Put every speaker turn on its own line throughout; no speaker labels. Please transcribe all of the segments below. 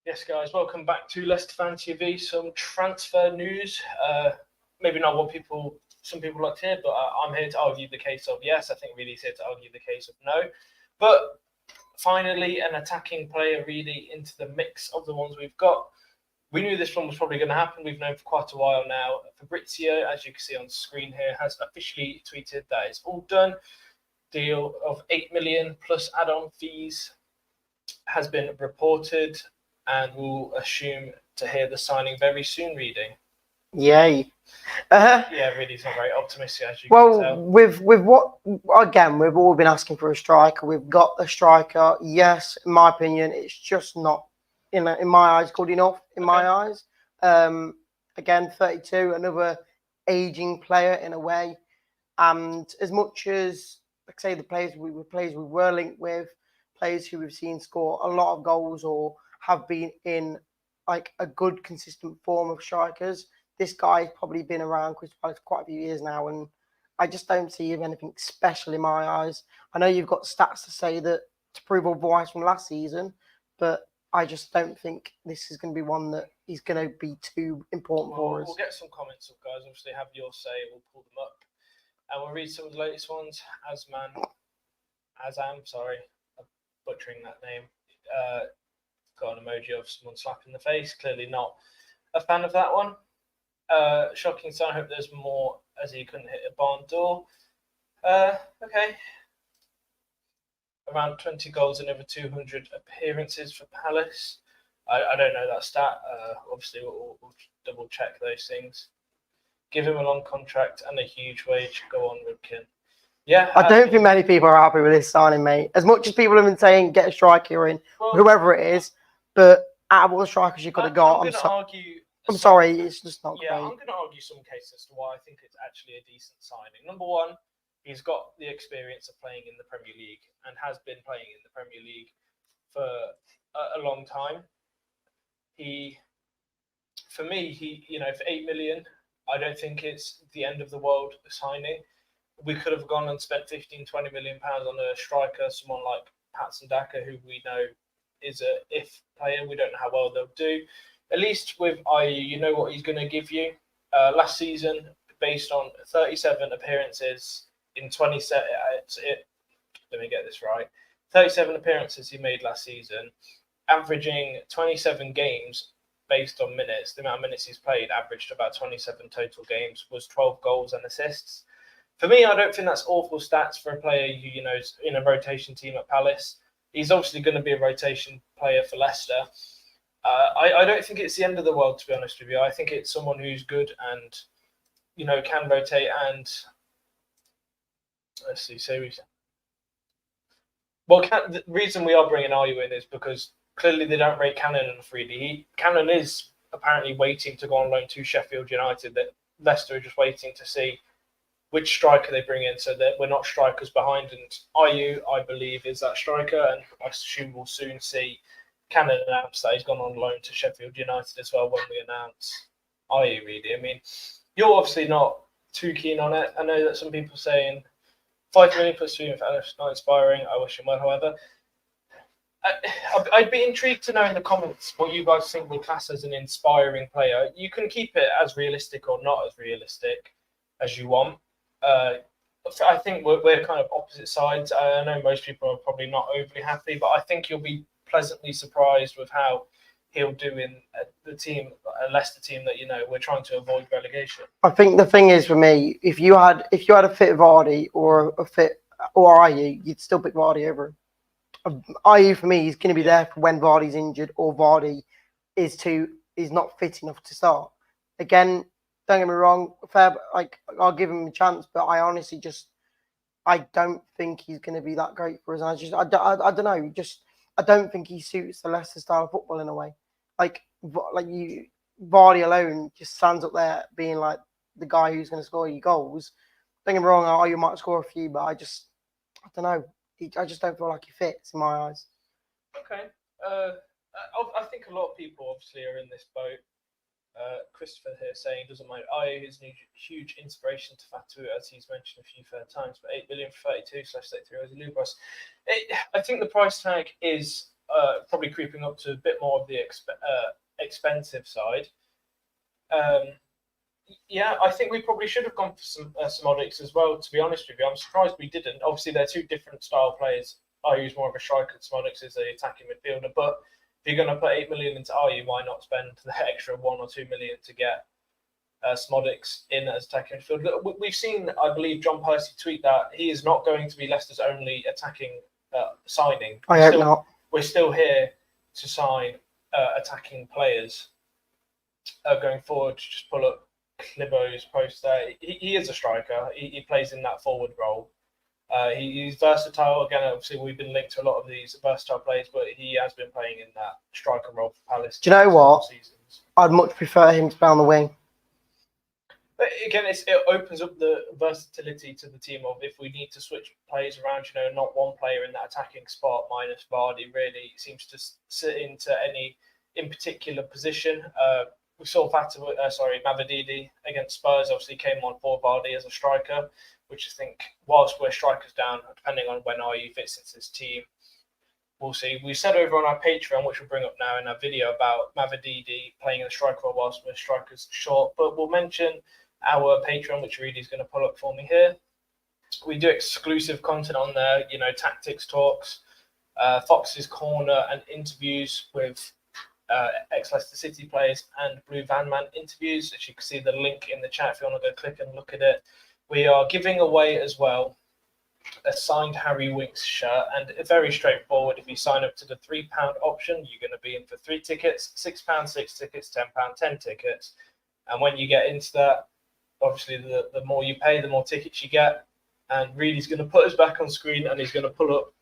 Yes, guys, welcome back to Leicester Fan TV. Some transfer news. Maybe not what some people like to hear, but I'm here to argue the case of yes. I think Reedy's here to argue the case of no. But finally, an attacking player really into the mix of the ones we've got. We knew this one was probably going to happen. We've known for quite a while now. Fabrizio, as you can see on screen here, has officially tweeted that it's all done. Deal of 8 million plus add-on fees has been reported, and we'll assume to hear the signing very soon. Reading.
Yay.
Yeah, really, it's not very optimistic as you can tell.
Well, with what again, we've all been asking for a striker. We've got a striker. Yes, in my opinion, it's just not in my eyes good enough. In my eyes, again, 32, another aging player in a way, and as much as like say the players we were linked with, players who we've seen score a lot of goals or have been in like a good consistent form of strikers. This guy's probably been around Crystal Palace quite a few years now, and I just don't see him anything special in my eyes. I know you've got stats to say that to prove otherwise from last season, but I just don't think this is going to be one that is going to be too important for us.
We'll get some comments up, guys. Obviously, have your say. We'll pull them up, and we'll read some of the latest ones. Azam, sorry, I'm butchering that name. Got an emoji of someone slapping the face. Clearly not a fan of that one. Shocking sign. I hope there's more, as he couldn't hit a barn door. Okay. Around 20 goals and over 200 appearances for Palace. I don't know that stat. Obviously, we'll double check those things. Give him a long contract and a huge wage. Go on, Rudkin. Yeah.
I don't think many people are happy with this signing, mate. As much as people have been saying get a striker in, whoever it is, but out of all the strikers you could have got, I'm sorry, it's just not great.
I'm going to argue some cases as to why I think it's actually a decent signing. Number one, he's got the experience of playing in the Premier League and has been playing in the Premier League for a long time. For 8 million, I don't think it's the end of the world signing. We could have gone and spent 15-20 million pounds on a striker, someone like Patson Daka, who we know is a if player. We don't know how well they'll do. At least with Ayew, you know what he's going to give you. Last season, based on 37 appearances in 27, let me get this right. 37 appearances he made last season, averaging 27 games based on minutes. The amount of minutes he's played averaged about 27 total games, was 12 goals and assists. For me, I don't think that's awful stats for a player who, is in a rotation team at Palace. He's obviously going to be a rotation player for Leicester. I don't think it's the end of the world, to be honest with you. I think it's someone who's good and, can rotate. And let's see, the reason we are bringing Ayew in is because clearly they don't rate Cannon enough, really. Cannon is apparently waiting to go on loan to Sheffield United. That Leicester are just waiting to see which striker they bring in, so that we're not strikers behind. And Ayew, I believe, is that striker, and I assume we'll soon see Cannon announce that he's gone on loan to Sheffield United as well when we announce Ayew, really. I mean, you're obviously not too keen on it. I know that some people are saying 5 million plus 3 million is not inspiring. I wish him well, however. I'd be intrigued to know in the comments what you guys think will class as an inspiring player. You can keep it as realistic or not as realistic as you want. I think we're kind of opposite sides. I know most people are probably not overly happy, but I think you'll be pleasantly surprised with how he'll do in the team, a Leicester team that we're trying to avoid relegation.
I think the thing is for me, if you had a fit Vardy or a fit or Ayew, you'd still pick Vardy over him. Ayew for me is going to be there for when Vardy's injured or Vardy is not fit enough to start. Again, don't get me wrong, I'll give him a chance, but I honestly I don't think he's going to be that great for us. I don't know, I don't think he suits the Leicester style of football in a way. Vardy alone just stands up there being like the guy who's going to score you goals. Don't get me wrong, you might score a few, but I don't know. I just don't feel like he fits in my eyes.
Okay. I think a lot of people obviously are in this boat. Christopher here saying doesn't mind Ayew is a huge inspiration to Fatu, as he's mentioned a few times, but 8 million for 32/33 is a Lubros. I think the price tag is probably creeping up to a bit more of the expensive side. Yeah, I think we probably should have gone for some Smodics as well. To be honest with you, I'm surprised we didn't. Obviously, they're two different style players. Ayew's more of a striker, and Smodics is an attacking midfielder. But if you're going to put 8 million into Ayew, why not spend the extra 1 or 2 million to get Smodics in as attacking midfielder? We've seen, I believe, John Percy tweet that he is not going to be Leicester's only attacking signing.
I hope not.
We're still here to sign attacking players going forward. Just pull up Clibo's post there. He is a striker. He plays in that forward role. He's versatile. Again, obviously, we've been linked to a lot of these versatile players, but he has been playing in that striker role for Palace.
Do you know what?
Seasons.
I'd much prefer him to be on the wing.
But again, it opens up the versatility to the team of if we need to switch players around, not one player in that attacking spot minus Vardy really seems to sit into any in particular position. We saw Mavididi against Spurs obviously came on for Vardy as a striker, which I think whilst we're strikers down, depending on when Ayew fits into this team, we'll see. We said over on our Patreon, which we'll bring up now in our video, about Mavididi playing in the striker role whilst we're strikers short, but we'll mention our Patreon, which Reedy's going to pull up for me here. We do exclusive content on there, tactics talks, Fox's Corner and interviews with ex-Leicester City players and Blue Van Man interviews. As you can see the link in the chat if you want to go click and look at it. We are giving away as well a signed Harry Winks shirt, and very straightforward. If you sign up to the £3 option, you're going to be in for 3 tickets, £6 6 tickets, £10 10 tickets. And when you get into that, obviously the more you pay, the more tickets you get. And Reedy's going to put us back on screen and he's going to pull up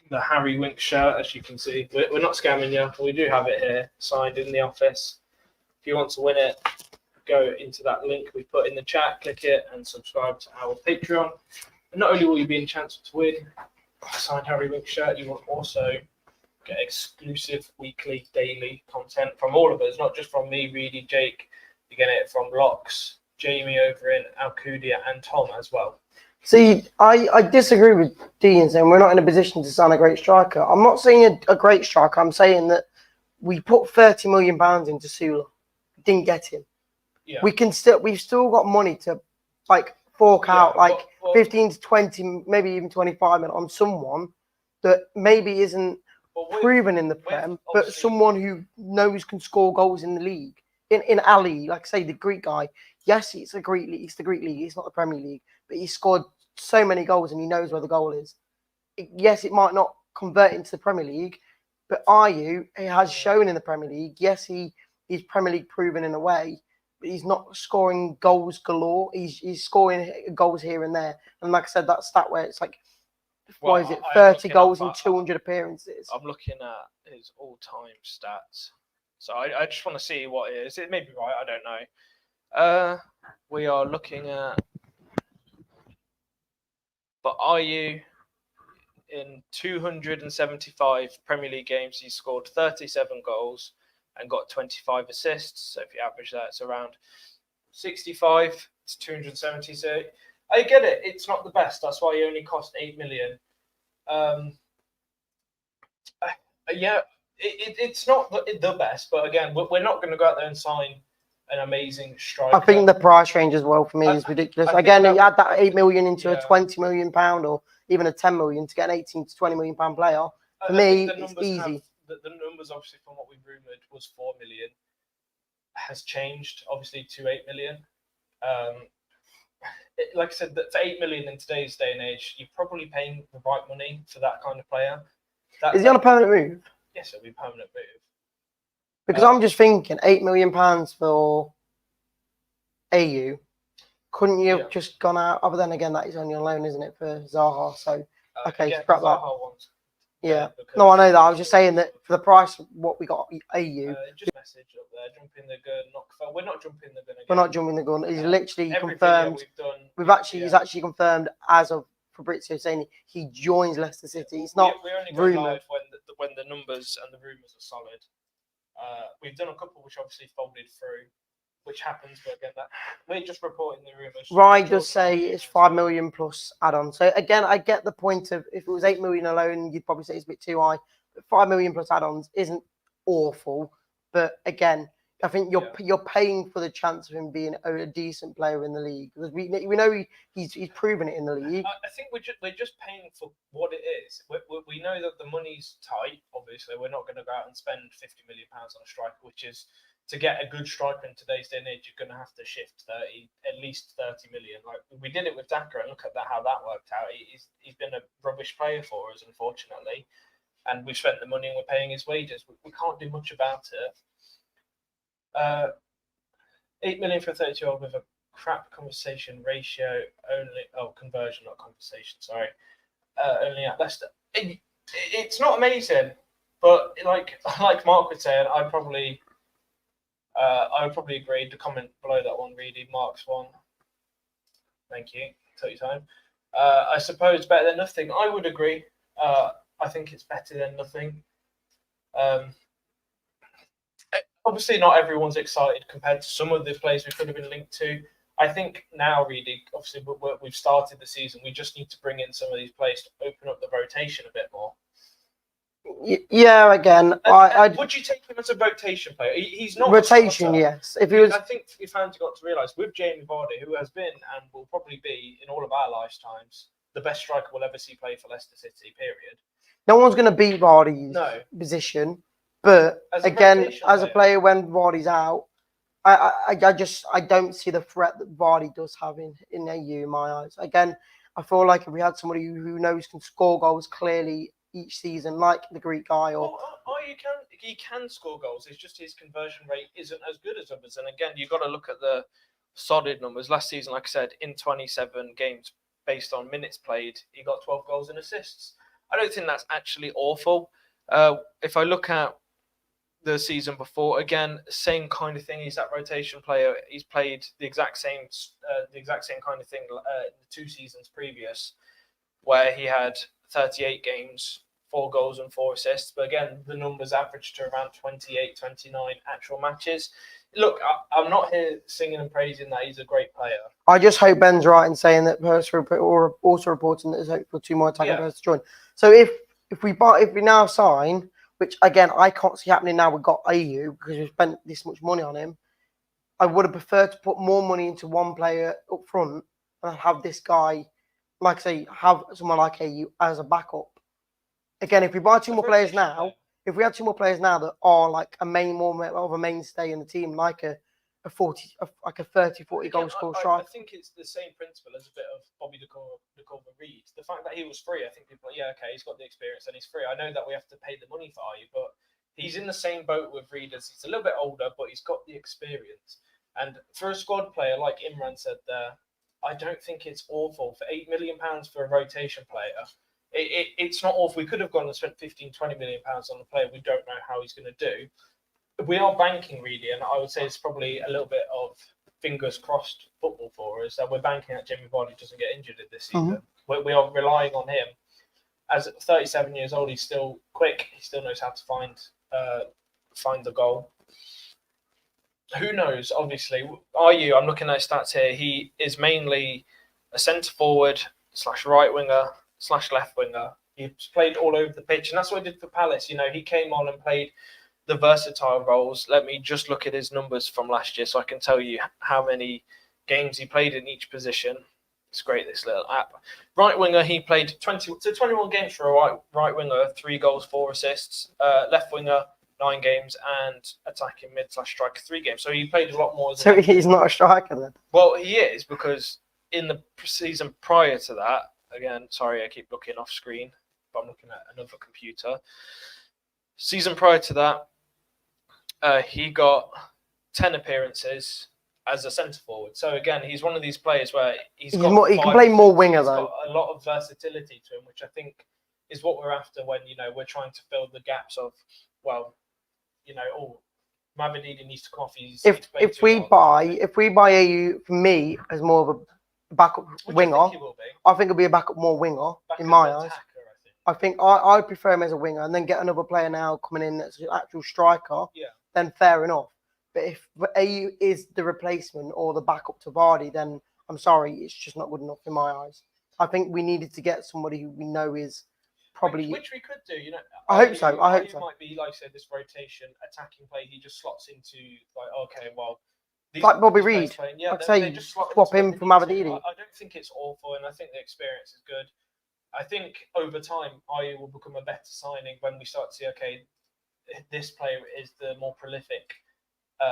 the Harry Winks shirt, as you can see. We're not scamming you. We do have it here, signed in the office. If you want to win it, go into that link we put in the chat, click it and subscribe to our Patreon. And not only will you be in a chance to win a signed Harry Winks shirt, you will also get exclusive weekly, daily content from all of us, not just from me, Reedy, Jake. You're getting it from Locks, Jamie over in Alcudia, and Tom as well.
See, I disagree with Dean saying we're not in a position to sign a great striker. I'm not saying a great striker. I'm saying that we put £30 million into Sula. Didn't get him.
Yeah.
We've still got money to fork out 15 to 20, maybe even 25 minutes on someone that maybe isn't proven in the Prem, but someone who knows can score goals in the league. In Ali, like I say, the Greek guy, yes, it's the Greek league. It's the Greek league. It's not the Premier League, but he scored so many goals and he knows where the goal is. Yes, it might not convert into the Premier League, but Ayew, he has shown in the Premier League. Yes, he's Premier League proven in a way, but he's not scoring goals galore. He's scoring goals here and there. And like I said, that stat where it's 30 goals in 200 appearances.
I'm looking at his all-time stats. So I just want to see what it is. It may be right. I don't know. We are looking at, but Ayew in 275 Premier League games, he scored 37 goals and got 25 assists. So if you average that, it's around 65 to 270. So I get it. It's not the best. That's why he only cost 8 million. Yeah. It's not the best, but again, we're not going to go out there and sign an amazing striker.
I think the price range as well for me is ridiculous. Again, you add that 8 million into a £20 million or even a 10 million to get an 18 to 20 million pound player. For me, it's easy.
The numbers, obviously, from what we've rumoured, was 4 million. Has changed, obviously, to 8 million. Like I said, for 8 million in today's day and age, you're probably paying the right money for that kind of player.
Is he on a permanent move?
Yes, it'll be a permanent move.
Because I'm just thinking, £8 million for Ayew. Couldn't you have just gone out? Other than again, that is only on loan, isn't it, for Zaha? So okay, scrap that. Yeah. No, I know that. I was just saying that for the price of what we got, Ayew.
Just message up there, jumping the gun. We're not jumping the gun again.
We're not jumping the gun. He's literally confirmed.
We've done,
he's actually confirmed as of Fabrizio saying he joins Leicester City. It's not
we only go live when the numbers and the rumours are solid. We've done a couple which obviously folded through, which happens, but again, that we're just reporting the rumours.
Rye does say it's 5 million plus add-on. So again, I get the point of if it was 8 million alone, you'd probably say it's a bit too high. 5 million plus add-ons isn't awful, but again, I think you're paying for the chance of him being a decent player in the league, because we know he's proven it in the league.
I think we're just paying for what it is. We know that the money's tight. Obviously, we're not going to go out and spend £50 million on a striker, which is, to get a good striker in today's day and age, you're going to have to shift at least 30 million. Like we did it with Daka, and look at how that worked out. He's been a rubbish player for us, unfortunately, and we've spent the money and we're paying his wages. We can't do much about it. 8 million for a 32-year-old with a crap conversation ratio only. Conversion, not compensation. Sorry. Only at Leicester. It's not amazing, but like Mark would say, and I would probably agree. The comment below that one, really, Mark's one. Thank you. Take your time. I suppose better than nothing. I would agree. I think it's better than nothing. Obviously, not everyone's excited compared to some of the players we could have been linked to. I think now, really, obviously, we've started the season. We just need to bring in some of these players to open up the rotation a bit more.
Yeah, again,
would you take him as a rotation player? He's not
rotation. Yes, if he was,
I think your fans have got to realise, with Jamie Vardy, who has been and will probably be in all of our lifetimes the best striker we'll ever see play for Leicester City. Period.
No one's going to beat Vardy's position. But again, as a player, when Vardy's out, I don't see the threat that Vardy does have in Ayew in my eyes. Again, I feel like if we had somebody who knows can score goals clearly each season, like the Greek guy, or
he can score goals. It's just his conversion rate isn't as good as others. And again, you've got to look at the solid numbers. Last season, like I said, in 27 games based on minutes played, he got 12 goals and assists. I don't think that's actually awful. If I look at the season before, again, same kind of thing. He's that rotation player. He's played the exact same kind of thing in the 2 seasons previous, where he had 38 games, 4 goals and 4 assists. But again, the numbers averaged to around 28, 29 actual matches. Look, I'm not here singing and praising that he's a great player.
I just hope Ben's right in saying that or also reporting that there's hope for 2 more attacking players to join. So if we now sign, which again I can't see happening now, we've got Ayew because we've spent this much money on him. I would have preferred to put more money into one player up front and have this guy, like I say, have someone like Ayew as a backup. Again, if we buy 2 more players now, if we had 2 more players now that are like more of a mainstay in the team, like a 30, 40 goal score striker.
I think it's the same principle as a bit of Bobby De Cordova Reid. The fact that he was free, I think people are like, okay, he's got the experience and he's free. I know that we have to pay the money for Ayew, but he's in the same boat with Reid as he's a little bit older, but he's got the experience. And for a squad player, like Imran said there, I don't think it's awful. For £8 million for a rotation player, it's not awful. We could have gone and spent 15, 20 million pounds on a player we don't know how he's going to do. We are banking, really, and I would say it's probably a little bit of fingers crossed football for us, that we're banking that Jamie Vardy doesn't get injured this season. We are relying on him. As 37 years old, he's still quick. He still knows how to find the goal. Who knows? Obviously, Ayew, I'm looking at his stats here. He is mainly a centre forward / right winger / left winger. He's played all over the pitch, and that's what he did for Palace. You know, he came on and played the versatile roles. Let me just look at his numbers from last year so I can tell you how many games he played in each position. It's great, this little app. Right winger, he played 21 games for a right winger, 3 goals, 4 assists. Left winger, 9 games, and attacking mid / striker, 3 games. So he played a lot more.
So he's not a striker then?
Well, he is, because in the season prior to that, again, sorry, I keep looking off screen, but I'm looking at another computer. Season prior to that, he got 10 appearances as a centre forward. So again, he's one of these players where he can
play more winger though.
He's got a lot of versatility to him, which I think is what we're after when, you know, we're trying to fill the gaps of, well, you know, Mavididi needs to come off. If we buy
Ayew, for me, as more of a backup winger, I think it'll be a backup more winger in my eyes. I think I prefer him as a winger, and then get another player now coming in that's an actual striker.
Yeah.
Then fair enough. But if Ayew is the replacement or the backup to Vardy, then I'm sorry, it's just not good enough in my eyes. I think we needed to get somebody who we know is probably.
Which we could do, you know.
I hope so. I hope
Ayew
so.
might be, like I said, this rotation attacking play. He just slots into, like, okay, well,
Like Bobby
these
Reed.
players playing, yeah,
Like I say,
they just slot
swap
into
him
what
from
they need to.
Aberdeen.
I don't think it's awful, and I think the experience is good. I think over time, Ayew will become a better signing when we start to see, okay, this player is the more prolific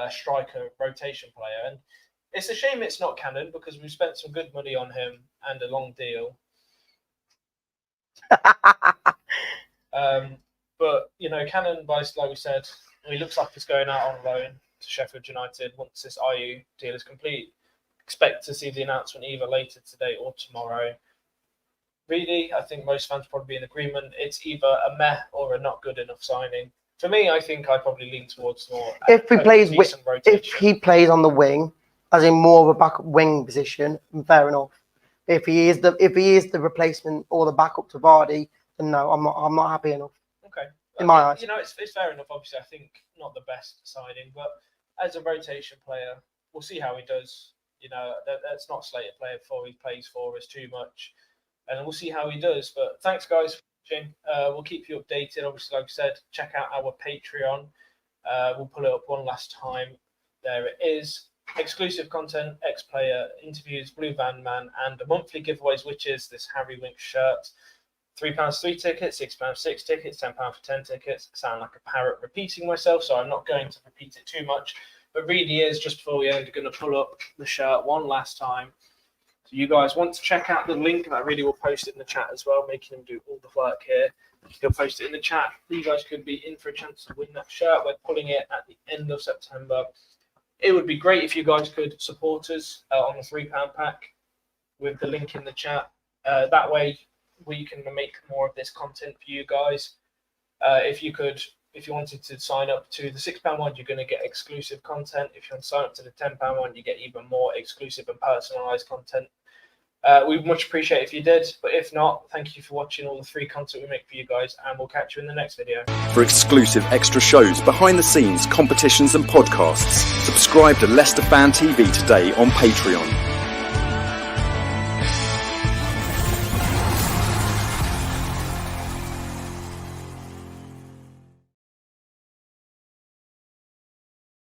striker rotation player. And it's a shame it's not Cannon, because we've spent some good money on him and a long deal. But, you know, Cannon, like we said, he looks like he's going out on loan to Sheffield United once this Ayew deal is complete. Expect to see the announcement either later today or tomorrow. Really, I think most fans probably be in agreement. It's either a meh or a not good enough signing. For me, I think I probably lean towards more.
If he plays,
rotation.
if he plays on the wing, as in more of a backup wing position, fair enough. If he is the replacement or the backup to Vardy, then no, I'm not happy enough.
Okay.
In my eyes,
you know, it's fair enough. Obviously, I think not the best signing, but as a rotation player, we'll see how he does. You know, that's not slated player before he plays for us too much, and we'll see how he does. But thanks, guys, for watching. We'll keep you updated. Obviously, like I said, check out our Patreon. We'll pull it up one last time. There it is. Exclusive content, ex-player interviews, Blue Van Man, and a monthly giveaways, which is this Harry Winks shirt. £3 3 tickets, £6 6 tickets, £10 for 10 tickets. I sound like a parrot repeating myself, so I'm not going to repeat it too much. But really is, just before we end, going to pull up the shirt one last time. So you guys want to check out the link, and I really will post it in the chat as well, making him do all the work here. He'll post it in the chat. You guys could be in for a chance to win that shirt. We're pulling it at the end of September. It would be great if you guys could support us on the £3 pack with the link in the chat. That way we can make more of this content for you guys. If you wanted to sign up to the £6 one, you're going to get exclusive content. If you want to sign up to the £10 one, you get even more exclusive and personalised content. We'd much appreciate if you did, but if not, thank you for watching all the free content we make for you guys, and we'll catch you in the next video.
For exclusive extra shows, behind the scenes, competitions and podcasts, subscribe to Leicester Fan TV today on Patreon.